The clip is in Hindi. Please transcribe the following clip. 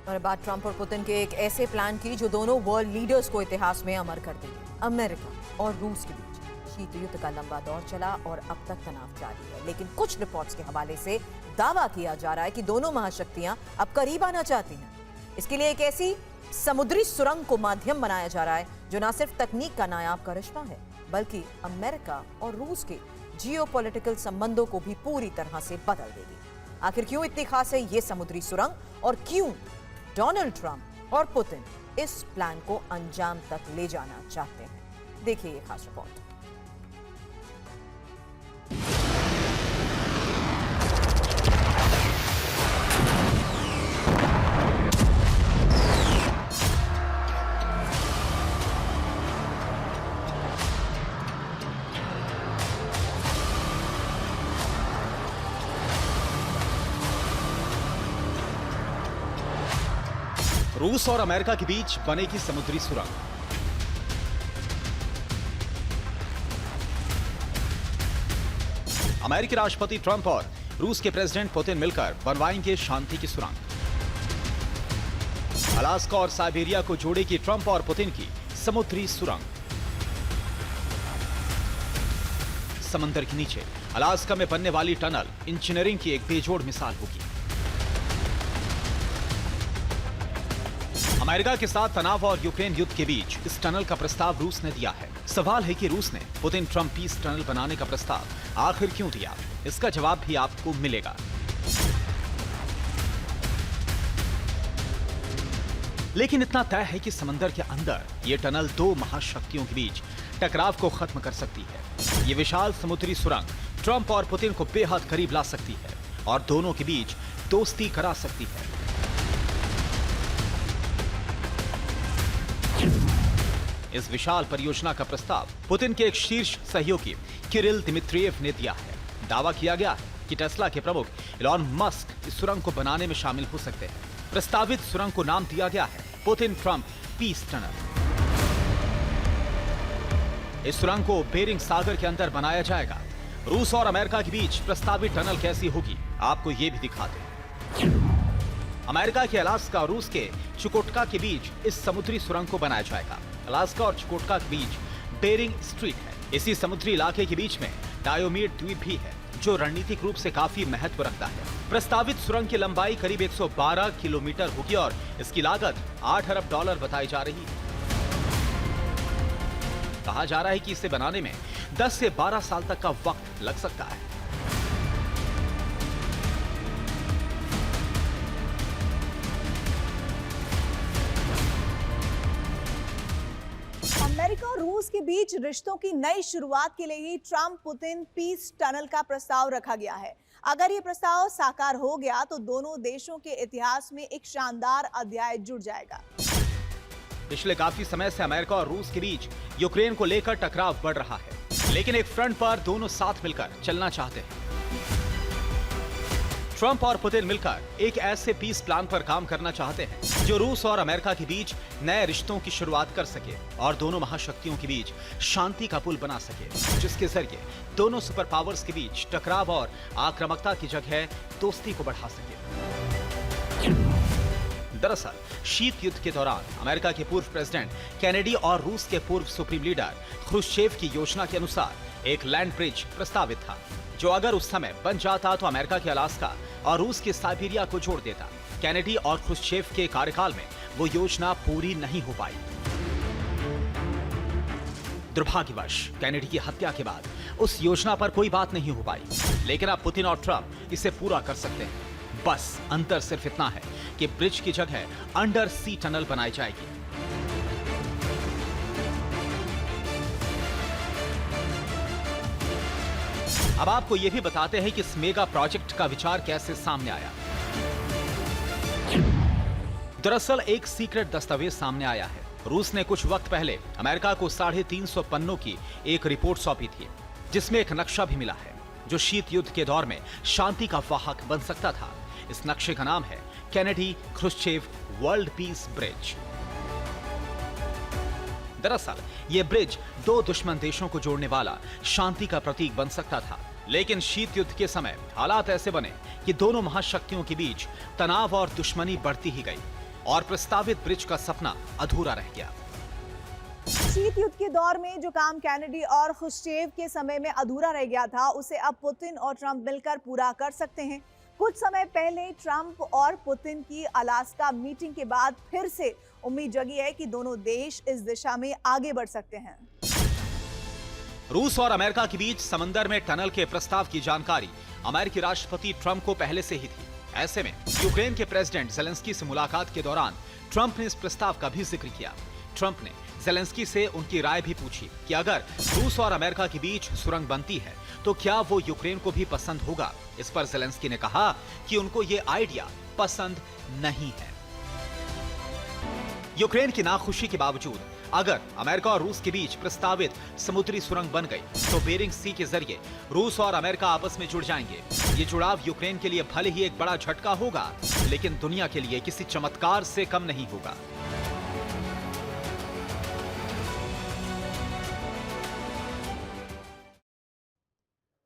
और बात ट्रंप और पुतिन के एक ऐसे प्लान की जो दोनों वर्ल्ड लीडर्स को इतिहास में अमर कर देगी। अमेरिका और रूस के बीच शीत युद्ध का लंबा दौर चला और अब तक तनाव जारी है, लेकिन कुछ रिपोर्ट्स के हवाले से दावा किया जा रहा है कि दोनों महाशक्तियां अब करीब आना चाहती हैं। इसके लिए एक ऐसी समुद्री सुरंग को माध्यम बनाया जा रहा है जो न सिर्फ तकनीक का नायाब करिश्मा है, बल्कि अमेरिका और रूस के जियोपॉलिटिकल संबंधों को भी पूरी तरह से बदल देगी। आखिर क्यों इतनी खास है ये समुद्री सुरंग और क्यों डोनाल्ड ट्रंप और पुतिन इस प्लान को अंजाम तक ले जाना चाहते हैं? देखिए ये खास रिपोर्ट। रूस और अमेरिका के बीच बनेगी समुद्री सुरंग। अमेरिकी राष्ट्रपति ट्रंप और रूस के प्रेसिडेंट पुतिन मिलकर बनवाएंगे शांति की सुरंग। अलास्का और साइबेरिया को जोड़ेगी ट्रंप और पुतिन की समुद्री सुरंग। समंदर के नीचे अलास्का में बनने वाली टनल इंजीनियरिंग की एक बेजोड़ मिसाल होगी। अमेरिका के साथ तनाव और यूक्रेन युद्ध के बीच इस टनल का प्रस्ताव रूस ने दिया है। सवाल है कि रूस ने पुतिन ट्रंप पीस टनल बनाने का प्रस्ताव आखिर क्यों दिया? इसका जवाब भी आपको मिलेगा। लेकिन इतना तय है कि समंदर के अंदर यह टनल दो महाशक्तियों के बीच टकराव को खत्म कर सकती है। ये विशाल समुद्री सुरंग ट्रंप और पुतिन को बेहद करीब ला सकती है और दोनों के बीच दोस्ती करा सकती है। इस विशाल परियोजना का प्रस्ताव पुतिन के एक शीर्ष सहयोगी किरिल दिमित्रियेव ने दिया है। दावा किया गया है कि टेस्ला के प्रमुख इलॉन मस्क इस सुरंग को बनाने में शामिल हो सकते हैं। प्रस्तावित सुरंग को नाम दिया गया है पुतिन ट्रंप पीस टनल। इस सुरंग को बेरिंग सागर के अंदर बनाया जाएगा। रूस और अमेरिका के बीच प्रस्तावित टनल कैसी होगी आपको ये भी दिखाते हैं। अमेरिका के अलास्का और रूस के चुकोटका के बीच इस समुद्री सुरंग को बनाया जाएगा। अलास्का और चुकोटका के बीच बेरिंग स्ट्रीट है। इसी समुद्री इलाके के बीच में डायोमीड द्वीप भी है जो रणनीतिक रूप से काफी महत्व रखता है। प्रस्तावित सुरंग की लंबाई करीब 112 किलोमीटर होगी और इसकी लागत $8 अरब बताई जा रही है। कहा जा रहा है कि इसे बनाने में 10 से 12 साल तक का वक्त लग सकता है। अमेरिका और रूस के बीच रिश्तों की नई शुरुआत के लिए ही ट्रंप पुतिन पीस टनल का प्रस्ताव रखा गया है। अगर ये प्रस्ताव साकार हो गया तो दोनों देशों के इतिहास में एक शानदार अध्याय जुड़ जाएगा। पिछले काफी समय से अमेरिका और रूस के बीच यूक्रेन को लेकर टकराव बढ़ रहा है, लेकिन एक फ्रंट पर दोनों साथ मिलकर चलना चाहते हैं। ट्रंप और पुतिन मिलकर एक ऐसे पीस प्लान पर काम करना चाहते हैं जो रूस और अमेरिका के बीच नए रिश्तों की शुरुआत कर सके और दोनों महाशक्तियों के बीच शांति का पुल बना सके, जिसके जरिए दोनों सुपर पावर्स के बीच टकराव और आक्रामकता की जगह दोस्ती को बढ़ा सके। दरअसल शीत युद्ध के दौरान अमेरिका के पूर्व प्रेसिडेंट कैनेडी और रूस के पूर्व सुप्रीम लीडर ख्रुश्चेव की योजना के अनुसार एक लैंड ब्रिज प्रस्तावित था, जो अगर उस समय बन जाता तो अमेरिका के अलास्का और रूस के साइबेरिया को जोड़ देता। कैनेडी और ख्रुश्चेव के कार्यकाल में वो योजना पूरी नहीं हो पाई। दुर्भाग्यवश कैनेडी की हत्या के बाद उस योजना पर कोई बात नहीं हो पाई, लेकिन अब पुतिन और ट्रंप इसे पूरा कर सकते हैं। बस अंतर सिर्फ इतना है कि ब्रिज की जगह अंडर सी टनल बनाई जाएगी। अब आपको यह भी बताते हैं कि इस मेगा प्रोजेक्ट का विचार कैसे सामने आया। दरअसल एक सीक्रेट दस्तावेज सामने आया है। रूस ने कुछ वक्त पहले अमेरिका को 350 पन्नों की एक रिपोर्ट सौंपी थी, जिसमें एक नक्शा भी मिला है जो शीत युद्ध के दौर में शांति का वाहक बन सकता था। इस नक्शे का नाम है Kennedy Khrushchev world peace bridge. दरअसल यह ब्रिज दो दुश्मन देशों को जोड़ने वाला शांति का प्रतीक बन सकता था, लेकिन शीत युद्ध के समय हालात ऐसे बने कि दोनों महाशक्तियों के बीच तनाव और दुश्मनी बढ़ती ही गई और प्रस्तावित ब्रिज का सपना अधूरा रह गया। शीत युद्ध के दौर में जो काम कैनेडी और खुश्चेव के समय में अधूरा रह गया था, उसे अब पुतिन और ट्रंप मिलकर पूरा कर सकते हैं। कुछ समय पहले ट्रंप और पुतिन की अलास्का मीटिंग के बाद फिर से उम्मीद जगी है कि दोनों देश इस दिशा में आगे बढ़ सकते हैं। रूस और अमेरिका के बीच समंदर में टनल के प्रस्ताव की जानकारी अमेरिकी राष्ट्रपति ट्रंप को पहले से ही थी। ऐसे में यूक्रेन के प्रेसिडेंट जेलेंस्की से मुलाकात के दौरान ट्रंप ने इस प्रस्ताव का भी जिक्र किया। ट्रंप ने जेलेंस्की से उनकी राय भी पूछी कि अगर रूस और अमेरिका के बीच सुरंग बनती है तो क्या वो यूक्रेन को भी पसंद होगा। इस पर जेलेंस्की ने कहा कि उनको ये आइडिया पसंद नहीं है। यूक्रेन की नाखुशी के बावजूद अगर अमेरिका और रूस के बीच प्रस्तावित समुद्री सुरंग बन गई तो बेरिंग सी के जरिए रूस और अमेरिका आपस में जुड़ जाएंगे। ये जुड़ाव यूक्रेन के लिए भले ही एक बड़ा झटका होगा, लेकिन दुनिया के लिए किसी चमत्कार से कम नहीं होगा।